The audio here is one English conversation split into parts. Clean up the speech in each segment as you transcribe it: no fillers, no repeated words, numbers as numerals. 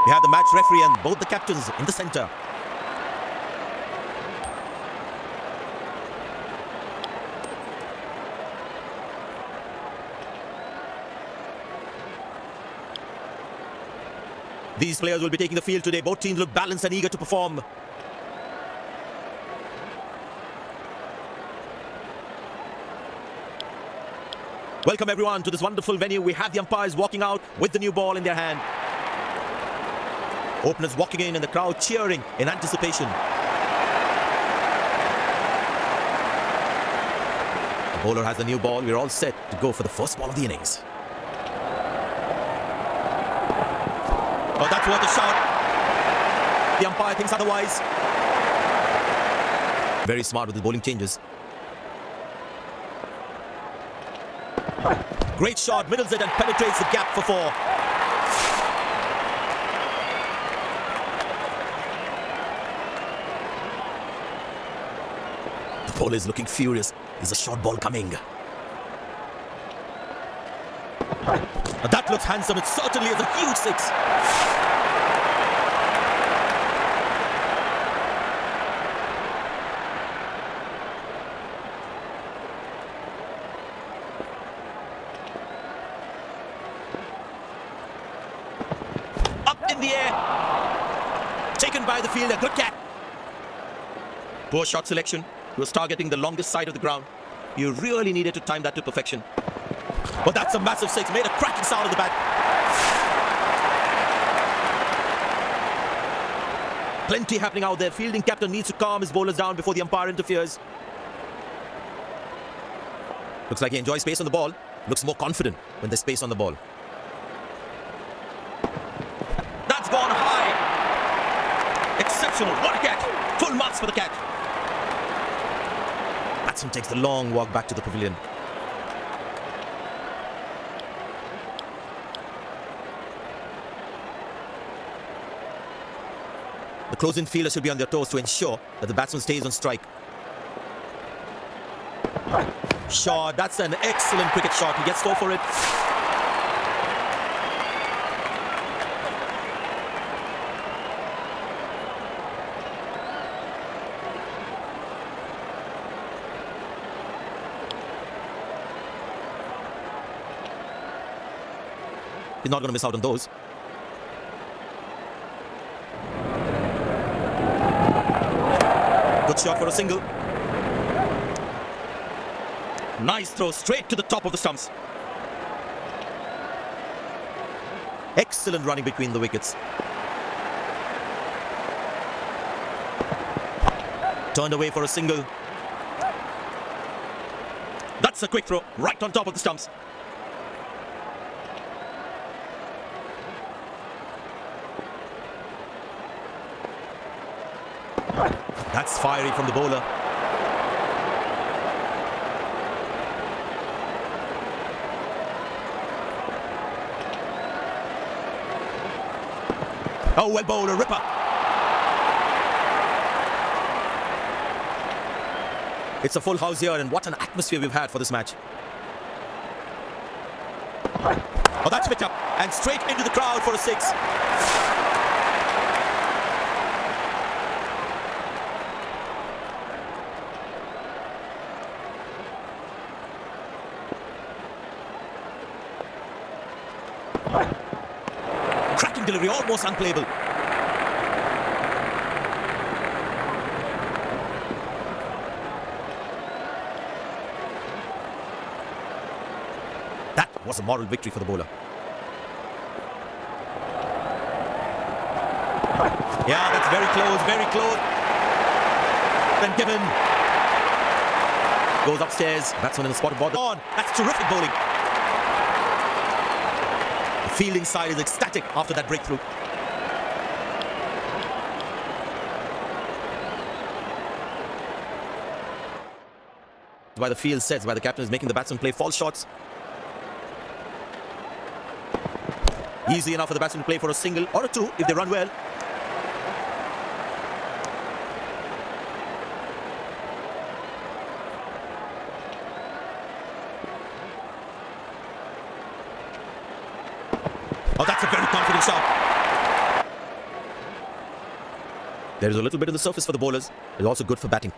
We have the match referee and both the captains in the centre. These players will be taking the field today. Both teams look balanced and eager to perform. Welcome everyone to this wonderful venue. We have the umpires walking out with the new ball in their hand. Openers walking in and the crowd cheering in anticipation. The bowler has the new ball. We're all set to go for the first ball of the innings. Oh, that's worth a shot. The umpire thinks otherwise. Very smart with his bowling changes. Great shot, middles it and penetrates the gap for four. The bowler is looking furious. There's a short ball coming. That looks handsome. It certainly is a huge six. Up in the air. Taken by the fielder. Good catch. Poor shot selection. He was targeting the longest side of the ground. You really needed to time that to perfection. But that's a massive six. Made a cracking sound of the bat. Plenty happening out there. Fielding captain needs to calm his bowlers down before the umpire interferes. Looks like he enjoys space on the ball. Looks more confident when there's space on the ball. That's gone high. Exceptional. What a catch. Full marks for the catch. Batsman takes the long walk back to the pavilion. The closing fielder should be on their toes to ensure that the batsman stays on strike. Shot. That's an excellent cricket shot. He gets 4 for it. He's not going to miss out on those. Good shot for a single. Nice throw straight to the top of the stumps. Excellent running between the wickets. Turned away for a single. That's a quick throw right on top of the stumps. That's fiery from the bowler. Oh, well bowled, a ripper. It's a full house here, and what an atmosphere we've had for this match. Oh, that's picked up and straight into the crowd for a six. Cracking delivery, almost unplayable. That was a moral victory for the bowler. Yeah, that's very close, very close. Then given. Goes upstairs. Batsman in the spot of ball. On. That's terrific bowling. The fielding side is ecstatic after that breakthrough. By the field sets, by the captain is making the batsman play false shots. Easy enough for the batsman to play for a single or a two if they run well. Oh, that's a very confident shot. There is a little bit on the surface for the bowlers. It's also good for batting.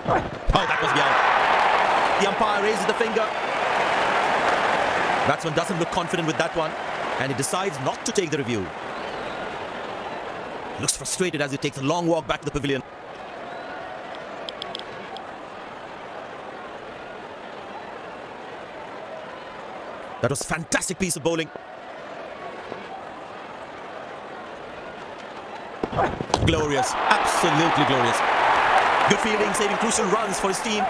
Oh, that was the out. The umpire raises the finger. Batsman doesn't look confident with that one, and he decides not to take the review. He looks frustrated as he takes a long walk back to the pavilion. That was a fantastic piece of bowling. Glorious, absolutely glorious. Good fielding, saving crucial runs for his team.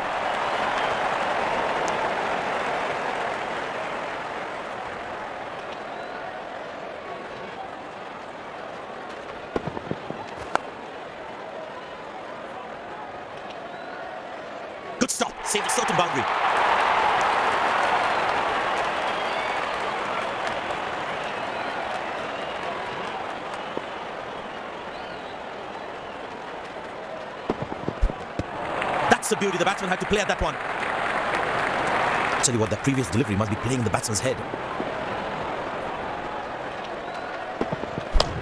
Good stop, saved a certain boundary. That's the beauty the batsman had to play at that one. I tell you what, that previous delivery must be playing in the batsman's head.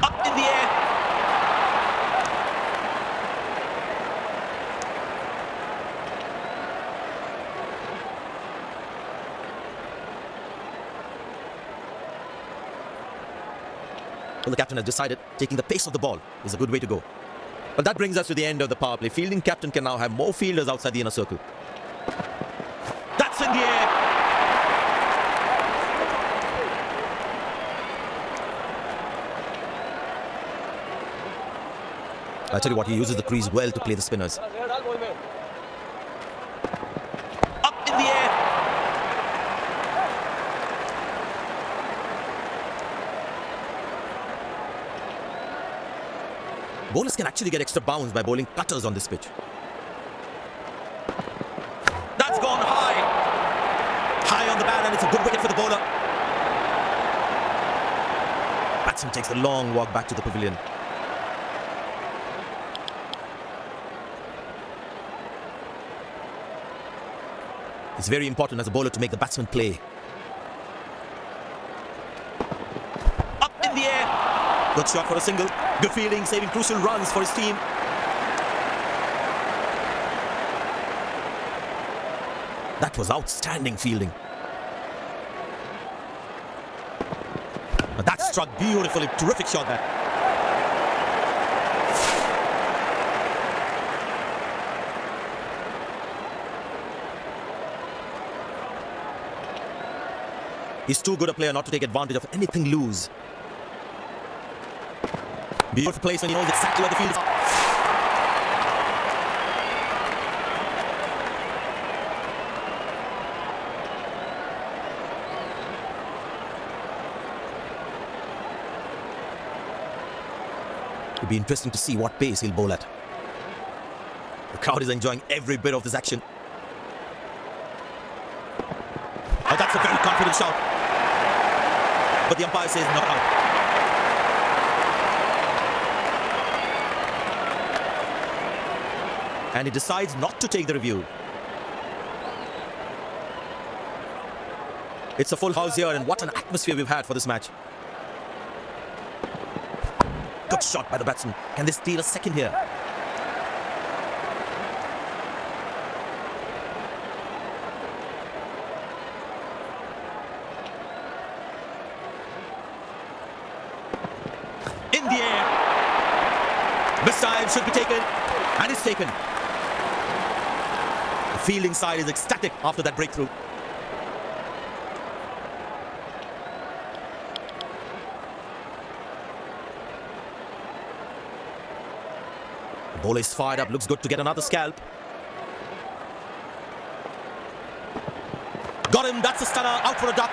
Up in the air. Well, the captain has decided taking the pace of the ball is a good way to go. Well, that brings us to the end of the power play. Fielding captain can now have more fielders outside the inner circle. That's in the air. I tell you what, he uses the crease well to play the spinners. Up in the air. Bowlers can actually get extra bounce by bowling cutters on this pitch. That's gone high. High on the bat, and it's a good wicket for the bowler. Batsman takes a long walk back to the pavilion. It's very important as a bowler to make the batsman play. Up in the air. Good shot for a single. Good fielding, saving crucial runs for his team. That was outstanding fielding. That struck beautifully. Terrific shot there. He's too good a player not to take advantage of anything loose. Beautiful place when he knows exactly where the field is. It'll be interesting to see what pace he'll bowl at. The crowd is enjoying every bit of this action. Oh, that's a very confident shot. But the umpire says not out. And he decides not to take the review. It's a full house here, and what an atmosphere we've had for this match. Good shot by the batsman. Can they steal a second here? In the air. This time should be taken, and it's taken. The fielding side is ecstatic after that breakthrough. The bowler is fired up, looks good to get another scalp. Got him, that's a stunner, out for a duck.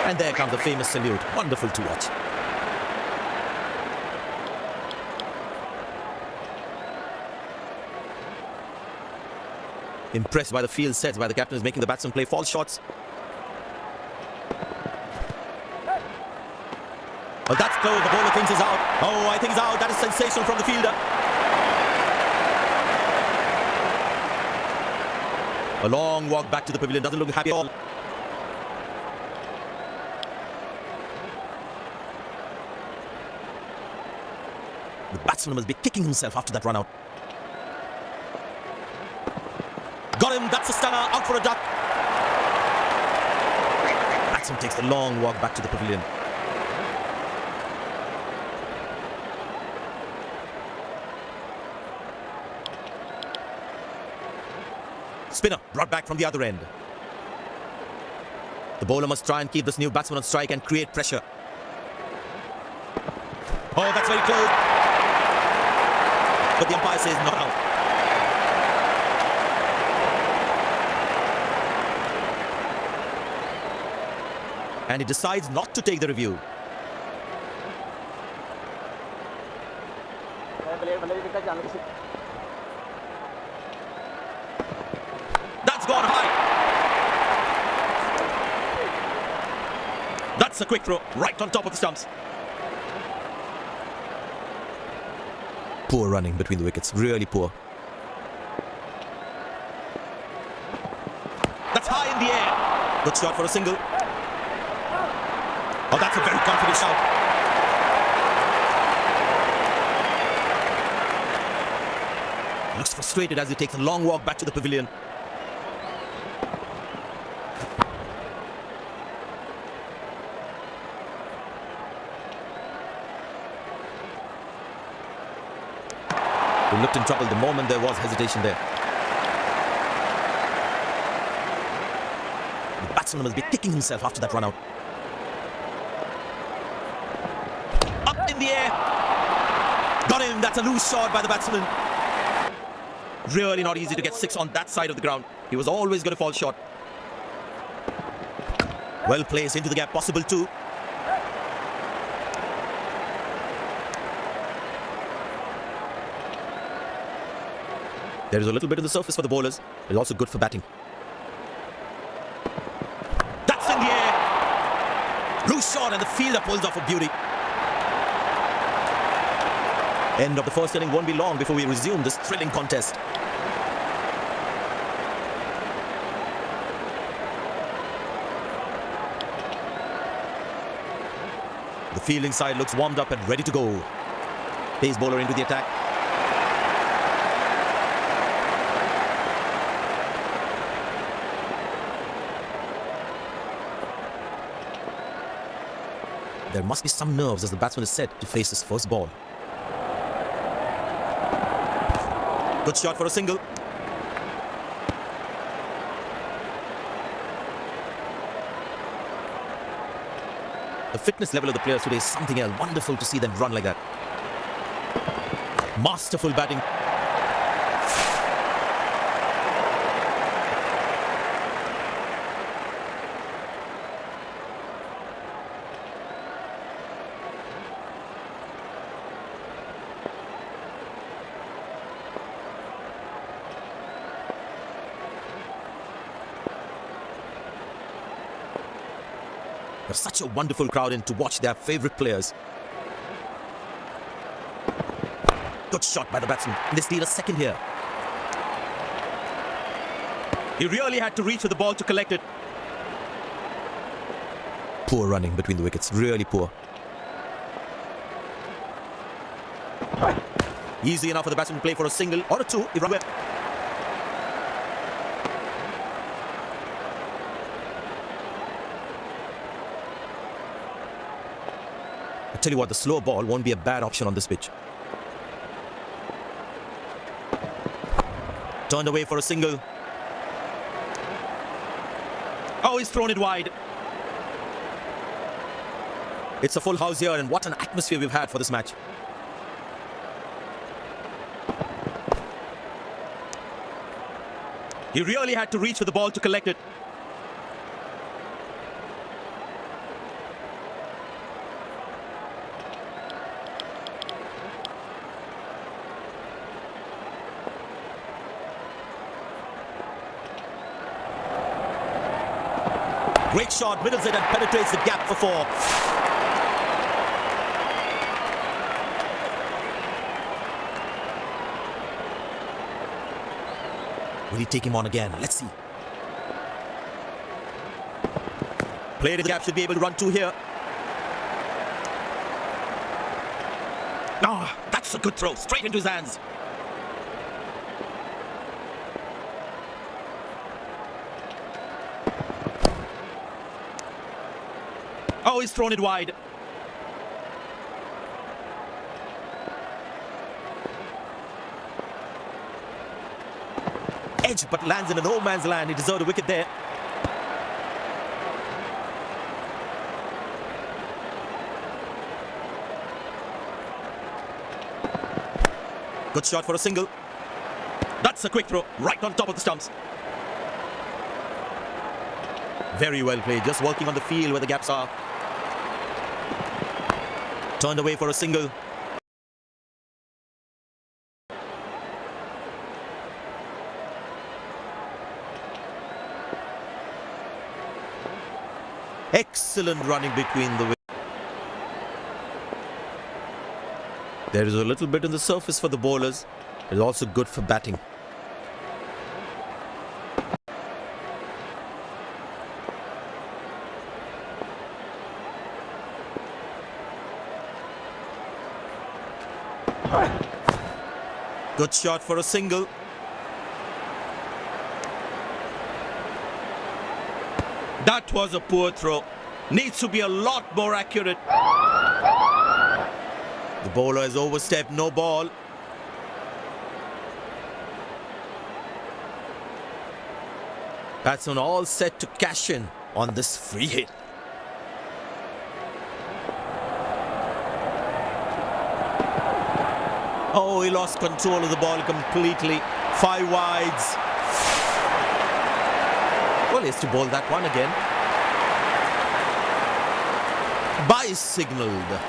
And there comes the famous salute. Wonderful to watch. Impressed by the field sets by the captain is making the batsman play false shots. Well, that's close. The bowler thinks he's out. Oh, I think he's out. That is sensational from the fielder. A long walk back to the pavilion. Doesn't look happy at all. The batsman must be kicking himself after that run out. Got him, that's a stunner, out for a duck. Batsman takes the long walk back to the pavilion. Spinner brought back from the other end. The bowler must try and keep this new batsman on strike and create pressure. Oh, that's very close. But the umpire says not out. And he decides not to take the review. That's gone high. That's a quick throw, right on top of the stumps. Poor running between the wickets, really poor. That's high in the air. Good shot for a single. Oh, that's a very confident shot. Looks frustrated as he takes a long walk back to the pavilion. He looked in trouble the moment there was hesitation there. The batsman must be kicking himself after that run out. Up in the air. Got him. That's a loose shot by the batsman. Really not easy to get six on that side of the ground. He was always going to fall short. Well placed into the gap. Possible too. There is a little bit of the surface for the bowlers. It's also good for batting. That's in the air. Loose shot and the fielder pulls off a beauty. End of the first inning won't be long before we resume this thrilling contest. The fielding side looks warmed up and ready to go. Pace bowler into the attack. There must be some nerves as the batsman is set to face his first ball. Good shot for a single. The fitness level of the players today is something else. Wonderful to see them run like that. Masterful batting. There's such a wonderful crowd in to watch their favourite players. Good shot by the batsman. They steal a second here. He really had to reach for the ball to collect it. Poor running between the wickets. Really poor. Easy enough for the batsman to play for a single or a two. He ran well. I tell you what, the slow ball won't be a bad option on this pitch. Turned away for a single. Oh, he's thrown it wide. It's a full house here, and what an atmosphere we've had for this match. He really had to reach for the ball to collect it. Great shot, middles it and penetrates the gap for four. Will he take him on again? Let's see. Played in the gap, should be able to run two here. Ah, that's a good throw. Straight into his hands. Oh, he's thrown it wide. Edge, but lands in an old man's land. He deserved a wicket there. Good shot for a single. That's a quick throw, right on top of the stumps. Very well played, just working on the field where the gaps are. Turned away for a single. Excellent running between the wickets. There is a little bit on the surface for the bowlers. It's also good for batting. Good shot for a single. That was a poor throw. Needs to be a lot more accurate. The bowler has overstepped, no ball. Batsman all set to cash in on this free hit. Oh, he lost control of the ball completely. 5 wides. Well, he has to bowl that one again. Bye signalled.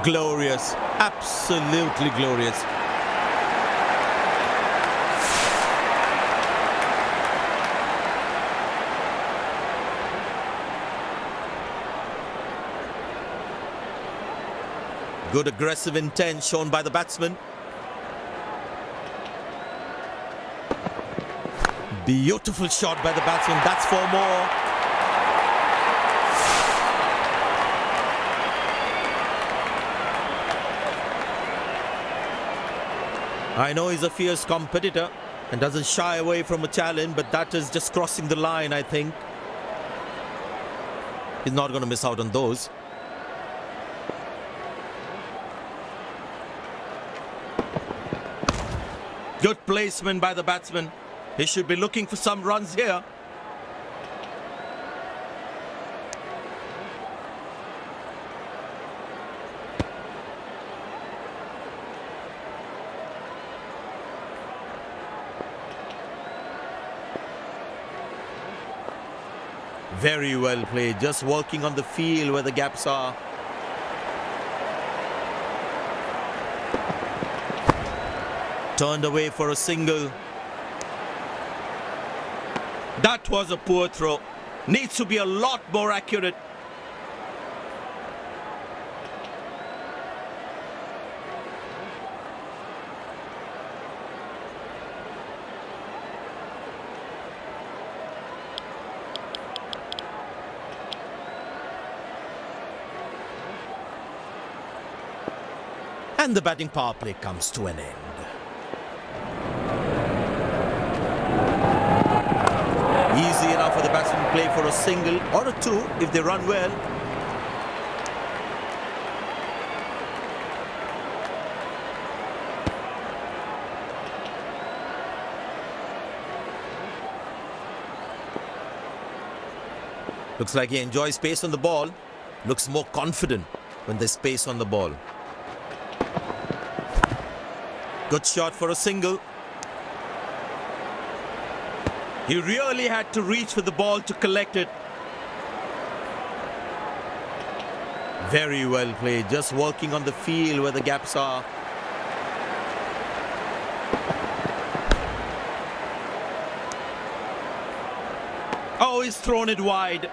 Glorious, absolutely glorious. Good aggressive intent shown by the batsman. Beautiful shot by the batsman, that's 4 more. I know he's a fierce competitor and doesn't shy away from a challenge, but that is just crossing the line, I think. He's not going to miss out on those. Good placement by the batsman. He should be looking for some runs here. Very well played, just working on the field where the gaps are. Turned away for a single. That was a poor throw. Needs to be a lot more accurate. And the batting power play comes to an end. Easy enough for the batsman to play for a single or a 2 if they run well. Looks like he enjoys space on the ball. Looks more confident when there's space on the ball. Good shot for a single. He really had to reach for the ball to collect it. Very well played, just working on the field where the gaps are. Oh, he's thrown it wide.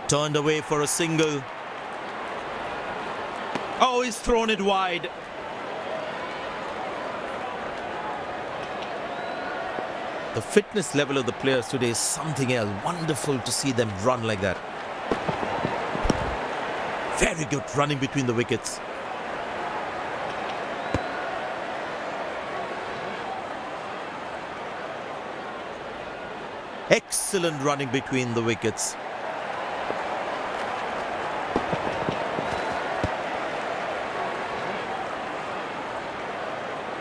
Turned away for a single. Oh, he's thrown it wide. The fitness level of the players today is something else. Wonderful to see them run like that. Very good running between the wickets. Excellent running between the wickets.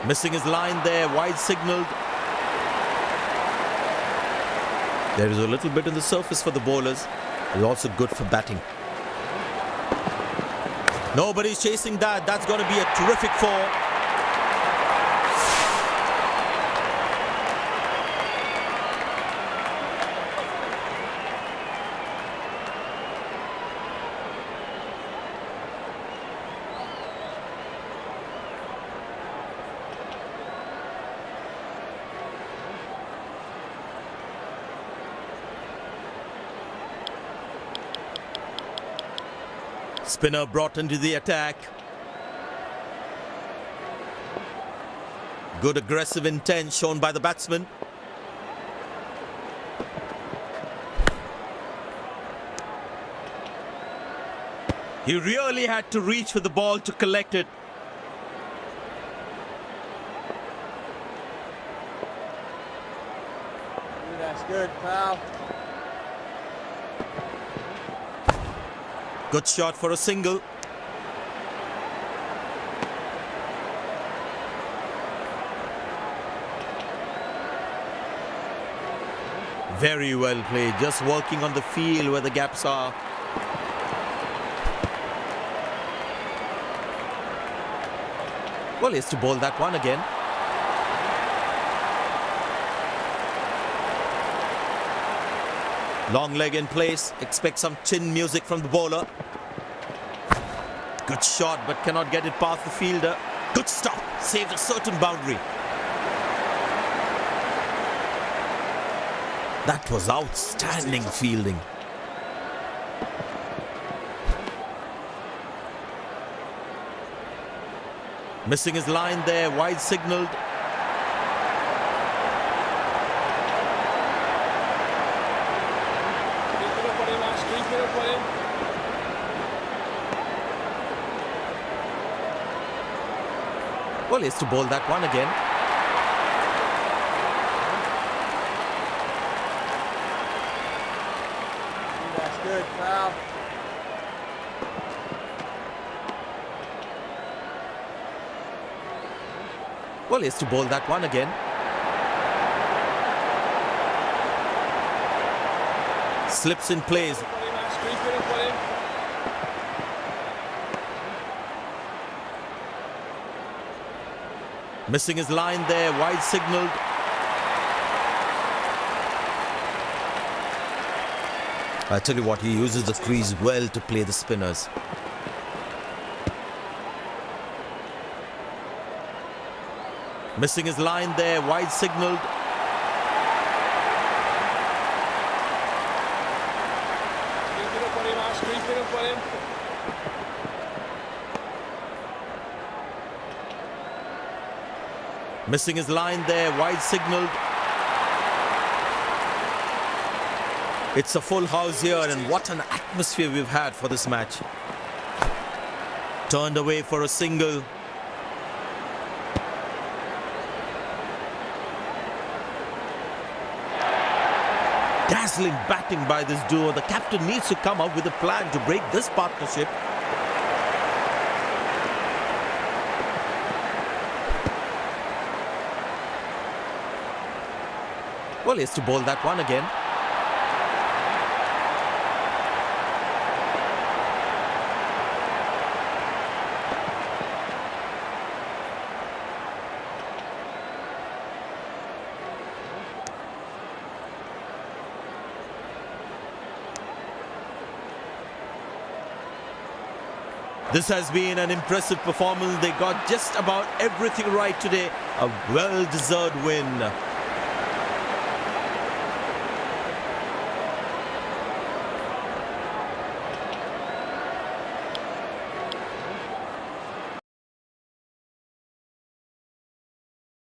Missing his line there, wide signalled. There is a little bit on the surface for the bowlers. It's also good for batting. Nobody's chasing that. That's going to be a terrific four. Spinner brought into the attack. Good aggressive intent shown by the batsman. He really had to reach for the ball to collect it. That's good, pal. Good shot for a single. Very well played, just working on the field where the gaps are. Well, he has to bowl that one again. Long leg in place. Expect some chin music from the bowler. Good shot, but cannot get it past the fielder. Good stop. Saved a certain boundary. That was outstanding fielding. Missing his line there. Wide signalled. Well, he has to bowl that one again. That's good, pal. Well, he has to bowl that one again. Slips in place. Missing his line there, wide signalled. I tell you what, he uses the crease well to play the spinners. Missing his line there, wide signalled. Missing his line there, wide signalled. It's a full house here, and what an atmosphere we've had for this match. Turned away for a single. Dazzling batting by this duo. The captain needs to come up with a plan to break this partnership. Well, he has to bowl that one again. This has been an impressive performance. They got just about everything right today. A well-deserved win.